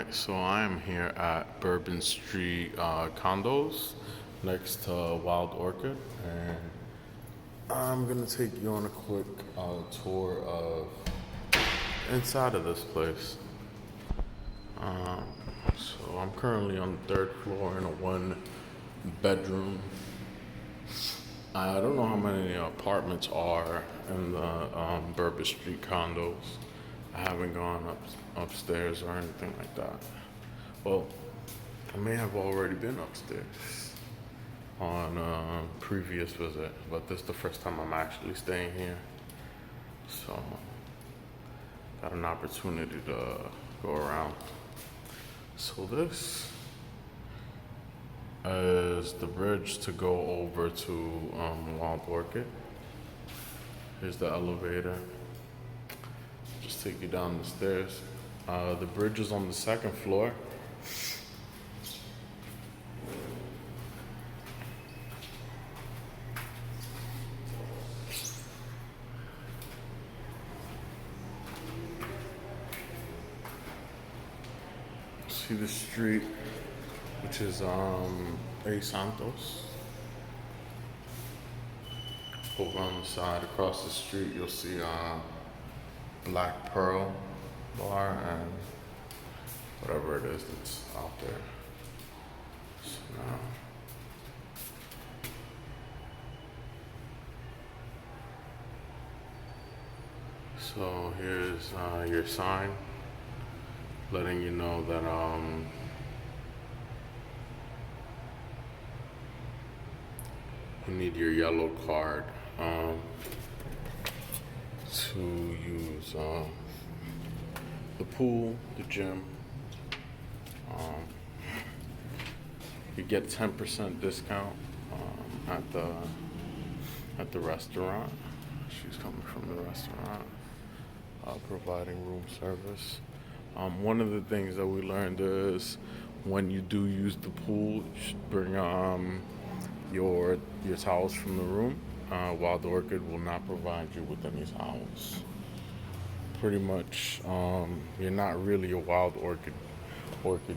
Alright, so I am here at Bourbon Street Condos next to Wild Orchid, and I'm gonna take you on a quick tour of inside of this place. So I'm currently on the third floor in a one bedroom. I don't know how many apartments are in the Bourbon Street condos. I haven't gone upstairs or anything like that. Well, I may have already been upstairs on a previous visit, but this is the first time I'm actually staying here. So, got an opportunity to go around. So this is the bridge to go over to Wild Orchid. Here's the elevator. Just take you down the stairs. The bridge is on the second floor. See the street, which is A Santos. Over on the side, across the street, you'll see Black Pearl bar and whatever it is that's out there. So here's your sign letting you know that you need your yellow card to use the pool, the gym. You get 10% discount at the restaurant. She's coming from the restaurant, providing room service. One of the things that we learned is when you do use the pool, you should bring your towels from the room. Wild Orchid will not provide you with any towels. Pretty much, you're not really a Wild Orchid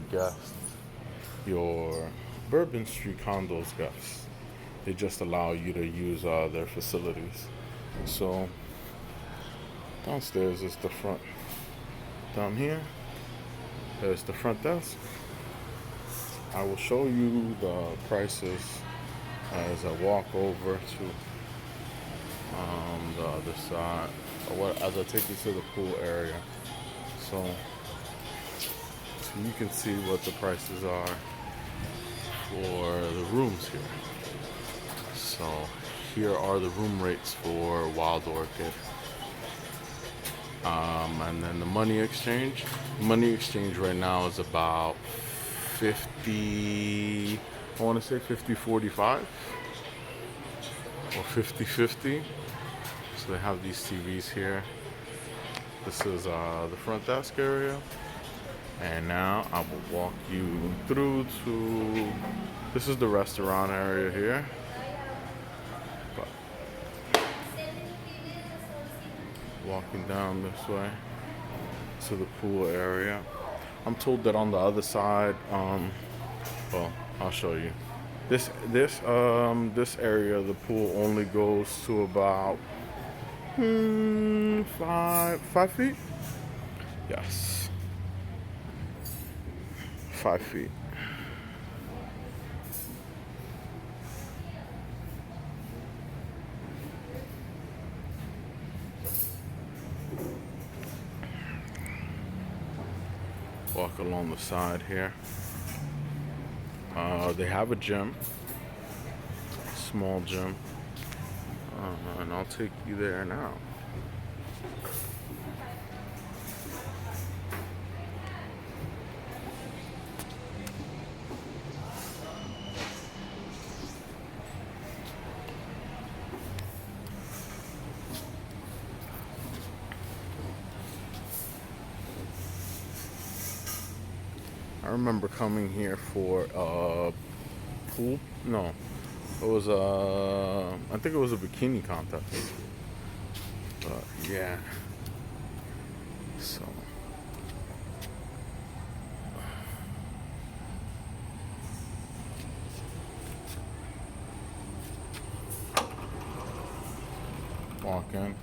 guest. You're Bourbon Street Condos guest. They just allow you to use their facilities. So downstairs is the front. Down here, there's the front desk. I will show you the prices as I walk over to the other side, as I take you to the pool area. So you can see what the prices are for the rooms here. So here are the room rates for Wild Orchid. And then the money exchange. Money exchange right now is about 50, I want to say 50-45 or 50-50. So they have these TVs here. This is the front desk area. And now I will walk you through to, this is the restaurant area here. Walking down this way to the pool area. I'm told that on the other side, well, I'll show you. This area of the pool only goes to about 5 feet. Yes, 5 feet. Walk along the side here. They have a gym, small gym, and I'll take you there now. I remember coming here for a pool. No, it was I think it was a bikini contest. But yeah. So weekend.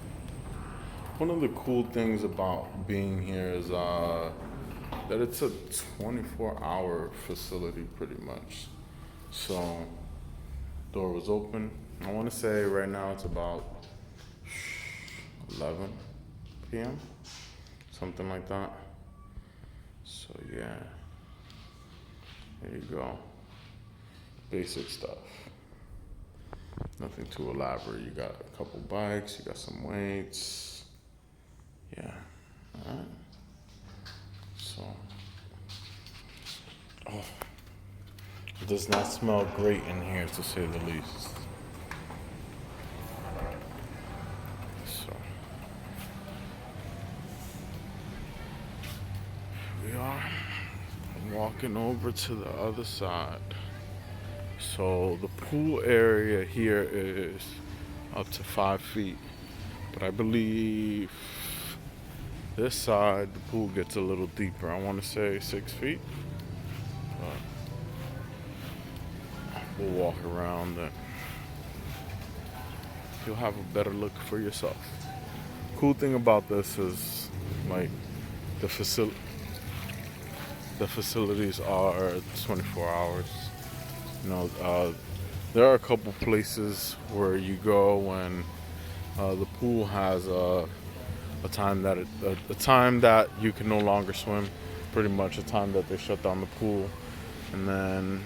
One of the cool things about being here is that it's a 24-hour facility pretty much. So, door was open. I want to say right now it's about 11 p.m., something like that. So yeah, there you go. Basic stuff. Nothing too elaborate. You got a couple bikes, you got some weights. Yeah, all right. So, oh, it does not smell great in here to say the least. So, we are walking over to the other side. So the pool area here is up to 5 feet, but I believe this side the pool gets a little deeper. I want to say 6 feet, but we'll walk around and you'll have a better look for yourself. Cool thing about this is like the facilities are 24 hours. You know, there are a couple places where you go when the pool has a time that a time that you can no longer swim, pretty much a time that they shut down the pool, and then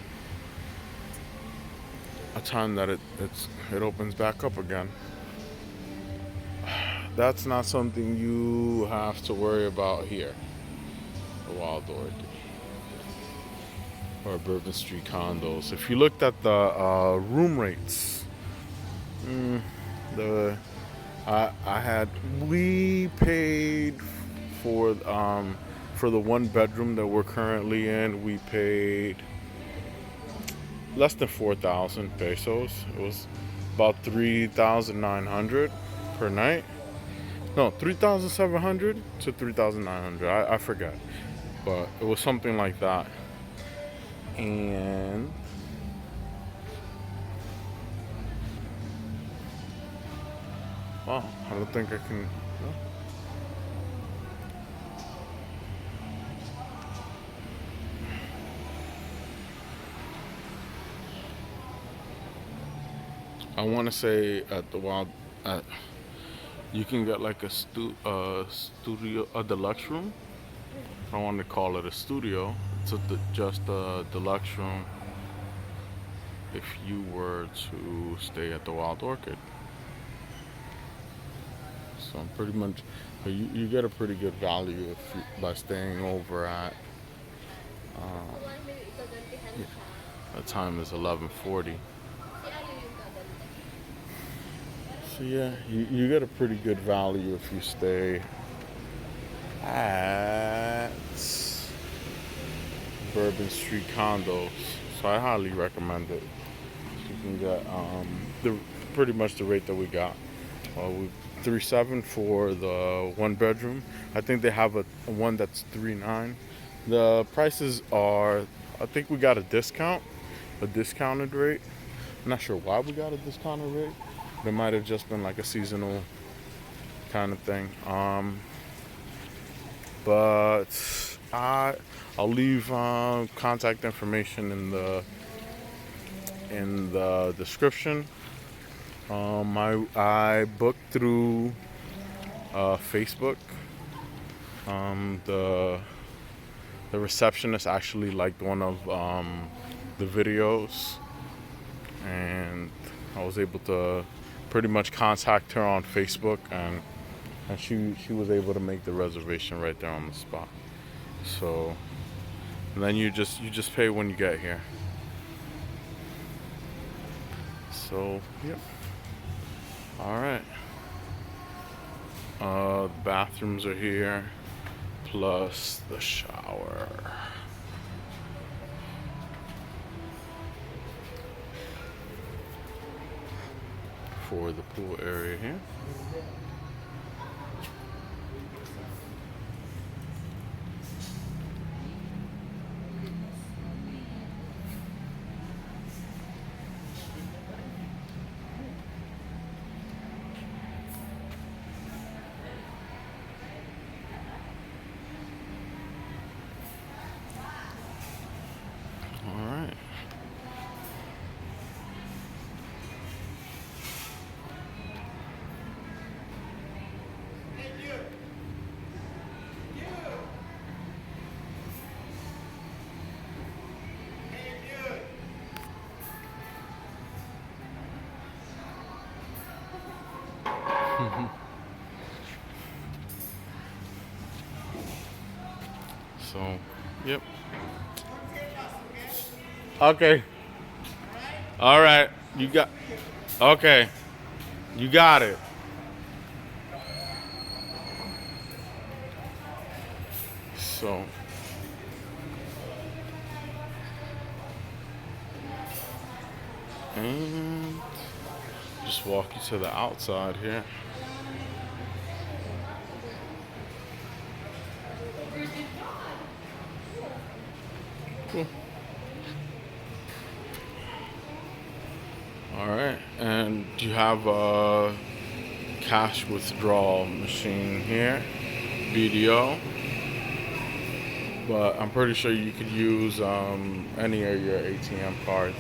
a time that it opens back up again. That's not something you have to worry about here, the Wild Orchid or Bourbon Street Condos. If you looked at the room rates, we paid for the one bedroom that we're currently in. We paid less than 4,000 pesos. It was about 3,900 per night. No, 3,700 to 3,900. I forget, but it was something like that. And wow, I don't think I can. No. I want to say at the Wild, you can get like a studio, a deluxe room. I don't want to call it a studio. It's just a deluxe room if you were to stay at the Wild Orchid. So pretty much, you get a pretty good value by staying over at. Yeah, the time is 11:40. So yeah, you get a pretty good value if you stay at Bourbon Street Condos. So I highly recommend it. You can get pretty much the rate that we got. We 3.7 for the one bedroom. I think they have a one that's 3.9. The prices are, I think we got a discounted rate. I'm not sure why we got a discounted rate. It might have just been like a seasonal kind of thing. But I'll leave contact information in the description. I booked through Facebook. The receptionist actually liked one of the videos, and I was able to pretty much contact her on Facebook, and she was able to make the reservation right there on the spot. So, and then you just pay when you get here. So, yep. All right. The bathrooms are here, plus the shower. For the pool area here. So, yep. Okay. All right. You got. Okay. You got it. So. And just walk you to the outside here. Cool. All right, and you have a cash withdrawal machine here, BDO. But I'm pretty sure you could use any of your ATM cards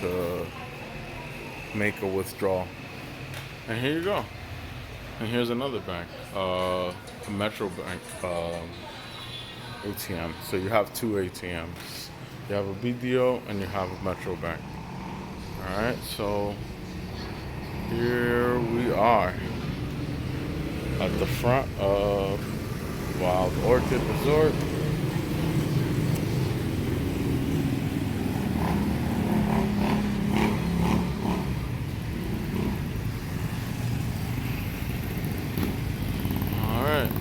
to make a withdrawal. And here you go. And here's another bank, a Metro Bank ATM. So you have two ATMs. You have a BDO and you have a Metro Bank. All right, so here we are at the front of Wild Orchid Resort. Alright.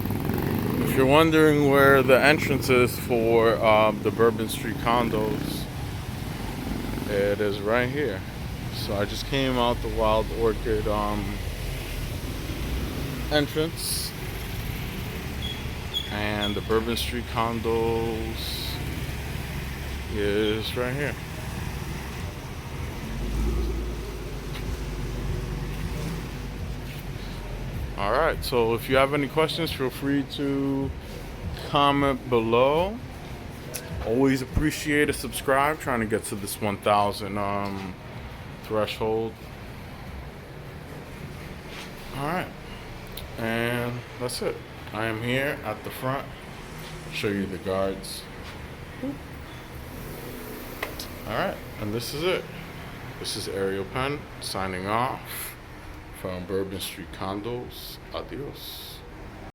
If you're wondering where the entrance is for the Bourbon Street Condos, it is right here. So I just came out the Wild Orchid entrance. And the Bourbon Street Condos is right here. Alright, so if you have any questions, feel free to comment below. Always appreciate a subscribe, trying to get to this 1,000 threshold. Alright, and that's it. I am here at the front. Show you the guards. Alright, and this is it. This is Ariel Penn signing off from Bourbon Street Condos. Adios.